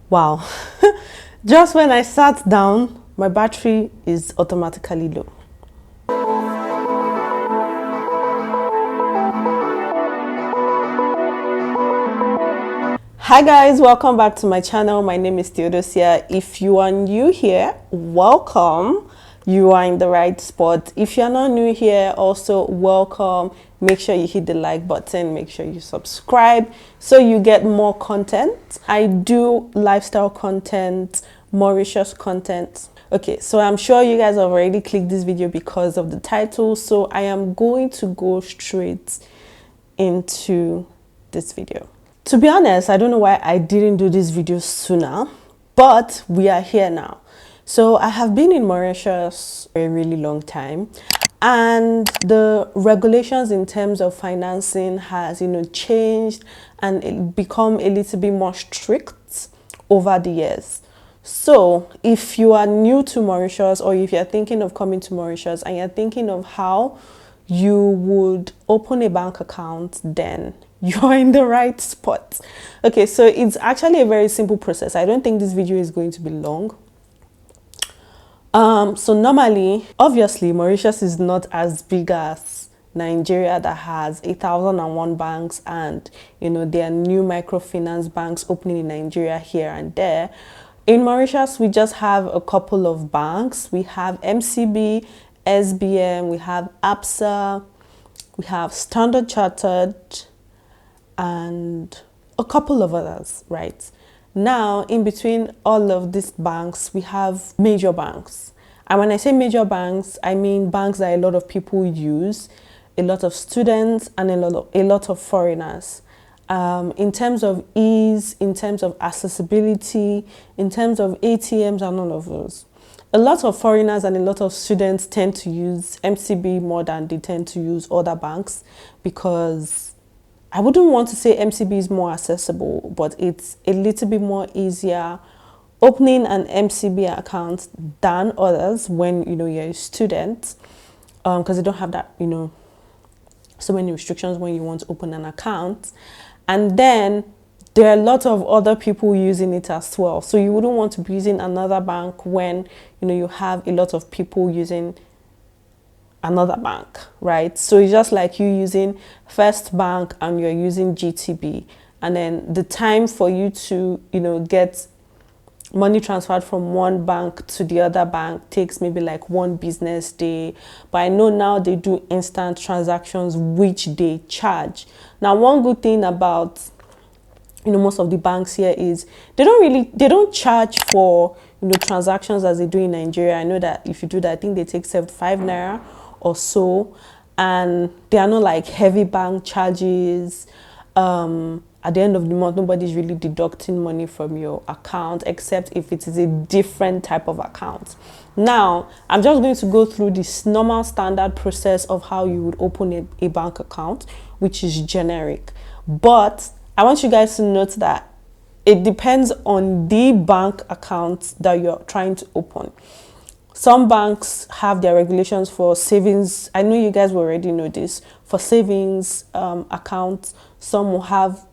Wow. Just when I sat down, my battery is automatically low. Hi guys, welcome back to my channel. My name is Theodosia. If you are new here, welcome. You are in the right spot. If you're not new here, also welcome. Make sure you hit the like button. Make sure you subscribe so you get more content. I do lifestyle content, Mauritius content. Okay, so I'm sure you guys have already clicked this video because of the title. So I am going to go straight into this video. To be honest, I don't know why I didn't do this video sooner, but we are here now. So I have been in Mauritius for a really long time, and the regulations in terms of financing has, changed and it become a little bit more strict over the years. So if you are new to Mauritius, or if you're thinking of coming to Mauritius and you're thinking of how you would open a bank account, then you're in the right spot. Okay, so it's actually a very simple process. I don't think this video is going to be long. So normally, obviously, Mauritius is not as big as Nigeria that has 1,001 banks, and there are new microfinance banks opening in Nigeria here and there. In Mauritius, we just have a couple of banks. We have MCB, SBM, we have ABSA, we have Standard Chartered, and a couple of others, right? Now, in between all of these banks, we have major banks. And when I say major banks, I mean banks that a lot of people use, a lot of students, and a lot of foreigners. In terms of ease, in terms of accessibility, in terms of ATMs and all of those. A lot of foreigners and a lot of students tend to use MCB more than they tend to use other banks, because I wouldn't want to say MCB is more accessible, but it's a little bit more easier opening an MCB account than others when you're a student, because they don't have that so many restrictions when you want to open an account. And then there are a lot of other people using it as well, so you wouldn't want to be using another bank when you have a lot of people using another bank, right? So it's just like you using First Bank and you're using GTB, and then the time for you to get money transferred from one bank to the other bank takes maybe like 1 business day. But I know now they do instant transactions, which they charge. Now, one good thing about most of the banks here is they don't charge for transactions as they do in Nigeria. I know that if you do that, I think they take 75 naira or so, and there are no like heavy bank charges. At the end of the month, nobody's really deducting money from your account, except if it is a different type of account. Now, I'm just going to go through this normal standard process of how you would open a bank account, which is generic. But I want you guys to note that it depends on the bank account that you're trying to open. Some banks have their regulations for savings. I know you guys will already know this. For savings accounts, some will have,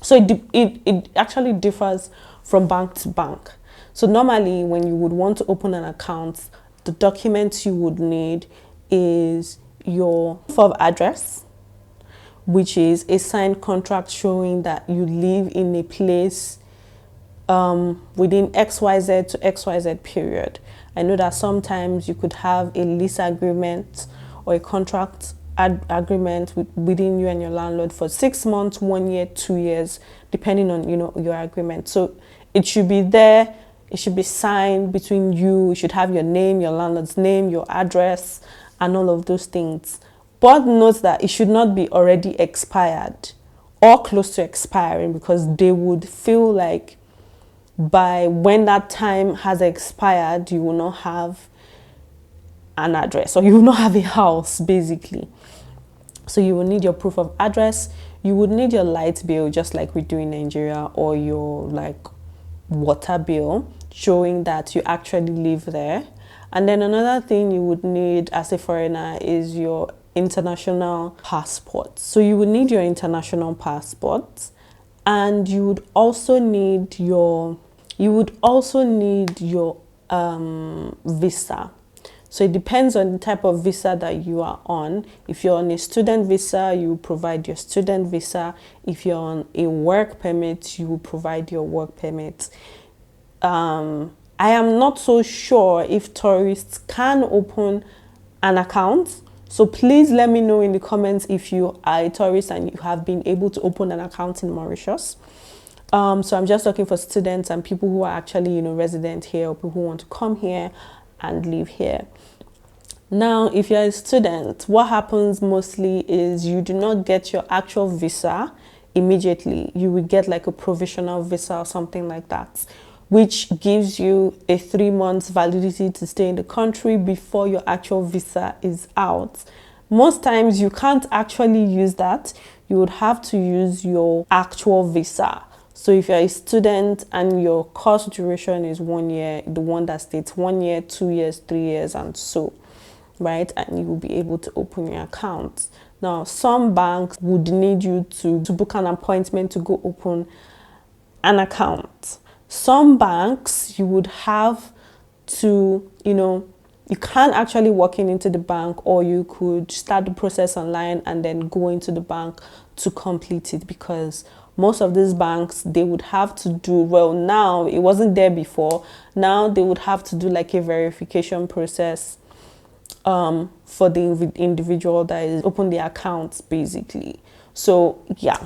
so it actually differs from bank to bank. So normally when you would want to open an account, the documents you would need is your proof of address, which is a signed contract showing that you live in a place within XYZ to XYZ period. I know that sometimes you could have a lease agreement or a contract agreement within you and your landlord for 6 months, 1 year, 2 years, depending on your agreement. So it should be there. It should be signed between you. You should have your name, your landlord's name, your address, and all of those things. But note that it should not be already expired or close to expiring, because they would feel like by when that time has expired, you will not have an address, or you will not have a house, basically. So you will need your proof of address. You would need your light bill, just like we do in Nigeria, or your water bill, showing that you actually live there. And then another thing you would need as a foreigner is your international passport. So you would need your international passport, and you would also need your visa. So it depends on the type of visa that you are on. If you're on a student visa, you provide your student visa. If you're on a work permit, you will provide your work permit. I am not so sure if tourists can open an account. So please let me know in the comments if you are a tourist and you have been able to open an account in Mauritius. So I'm just looking for students and people who are actually, you know, resident here, or people who want to come here and live here. Now, if you're a student, what happens mostly is you do not get your actual visa immediately. You will get like a provisional visa or something like that, which gives you a 3 months validity to stay in the country before your actual visa is out. Most times you can't actually use that. You would have to use your actual visa. So if you're a student and your course duration is 1 year, the one that states 1 year, 2 years, 3 years, and so, right? And you will be able to open your account. Now, some banks would need you to book an appointment to go open an account. Some banks, you would have to, you know, you can actually walk into the bank, or you could start the process online and then go into the bank to complete it, because most of these banks, they would have to do, well, now it wasn't there before, now they would have to do like a verification process for the individual that is open the accounts, basically. So yeah,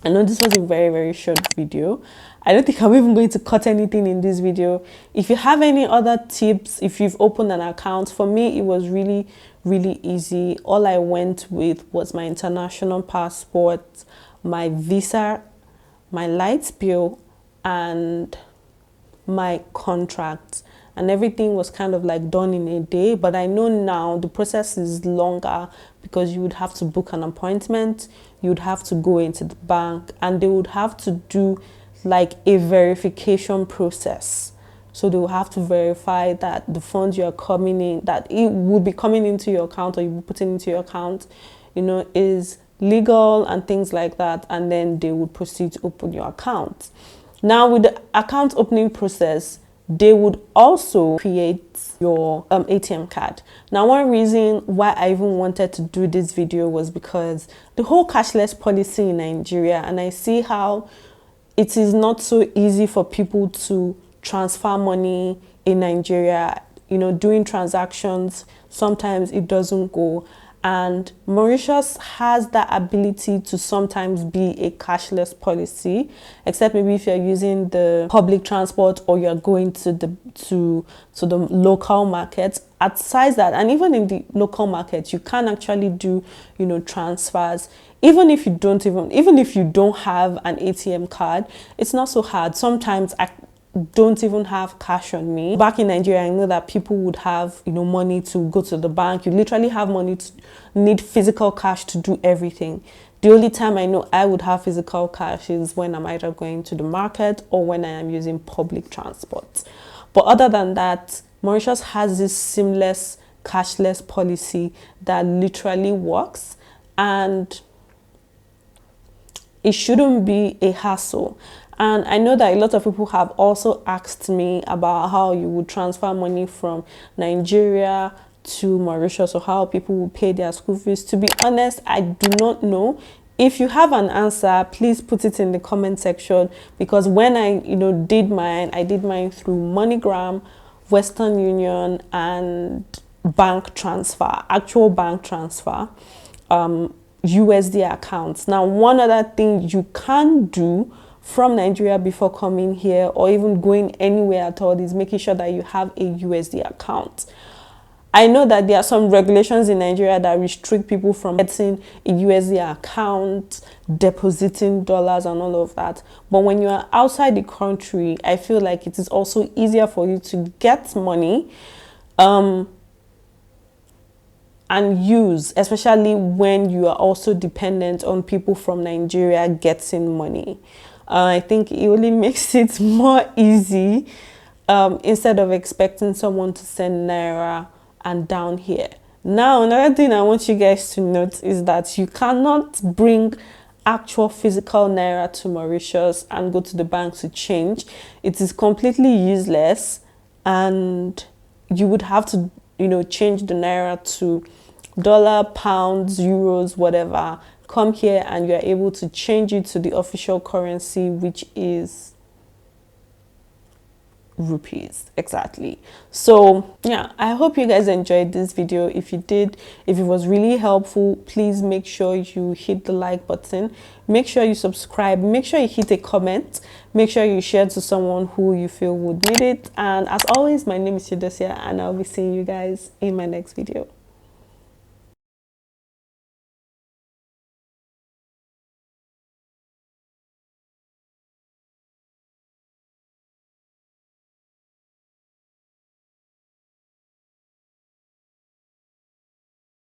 I know this was a very, very short video. I don't think I'm even going to cut anything in this video. If you have any other tips, if you've opened an account, for me, it was really, really easy. All I went with was my international passport, my visa, my light bill, and my contract. And everything was kind of like done in a day. But I know now the process is longer, because you would have to book an appointment, you would have to go into the bank, and they would have to do like a verification process. So they will have to verify that the funds you are coming in, that it would be coming into your account, or you will be putting into your account, you know, is legal and things like that. And then they would proceed to open your account. Now, with the account opening process, they would also create your ATM card. Now, one reason why I even wanted to do this video was because the whole cashless policy in Nigeria, and I see how it is not so easy for people to transfer money in Nigeria. You know, doing transactions, sometimes it doesn't go. And Mauritius has that ability to sometimes be a cashless policy, except maybe if you're using the public transport, or you're going to the local market. Aside that, and even in the local market, you can actually do, you know, transfers. Even if you don't have an ATM card, it's not so hard. Sometimes I don't even have cash on me. Back in Nigeria, I know that people would have, you know, money to go to the bank. You literally have money to need physical cash to do everything. The only time I know I would have physical cash is when I'm either going to the market or when I am using public transport. But other than that, Mauritius has this seamless cashless policy that literally works, and it shouldn't be a hassle. And I know that a lot of people have also asked me about how you would transfer money from Nigeria to Mauritius, or how people will pay their school fees. To be honest, I do not know. If you have an answer, please put it in the comment section, because when I did mine through MoneyGram, Western Union, and bank transfer, actual bank transfer, USD accounts. Now, one other thing you can do from Nigeria before coming here, or even going anywhere at all, is making sure that you have a USD account. I know that there are some regulations in Nigeria that restrict people from getting a USD account, depositing dollars and all of that. But when you are outside the country, I feel like it is also easier for you to get money and use, especially when you are also dependent on people from Nigeria getting money. I think it really makes it more easy instead of expecting someone to send Naira and down here. Now, another thing I want you guys to note is that you cannot bring actual physical naira to Mauritius and go to the bank to change, it is completely useless, and you would have to, you know, change the naira to dollar, pounds, euros, whatever. Come here and you're able to change it to the official currency, which is rupees. Exactly. So yeah, I hope you guys enjoyed this video. If you did, if it was really helpful, please make sure you hit the like button, make sure you subscribe, make sure you hit a comment, make sure you share to someone who you feel would need it. And as always, my name is Theodosia, and I'll be seeing you guys in my next video.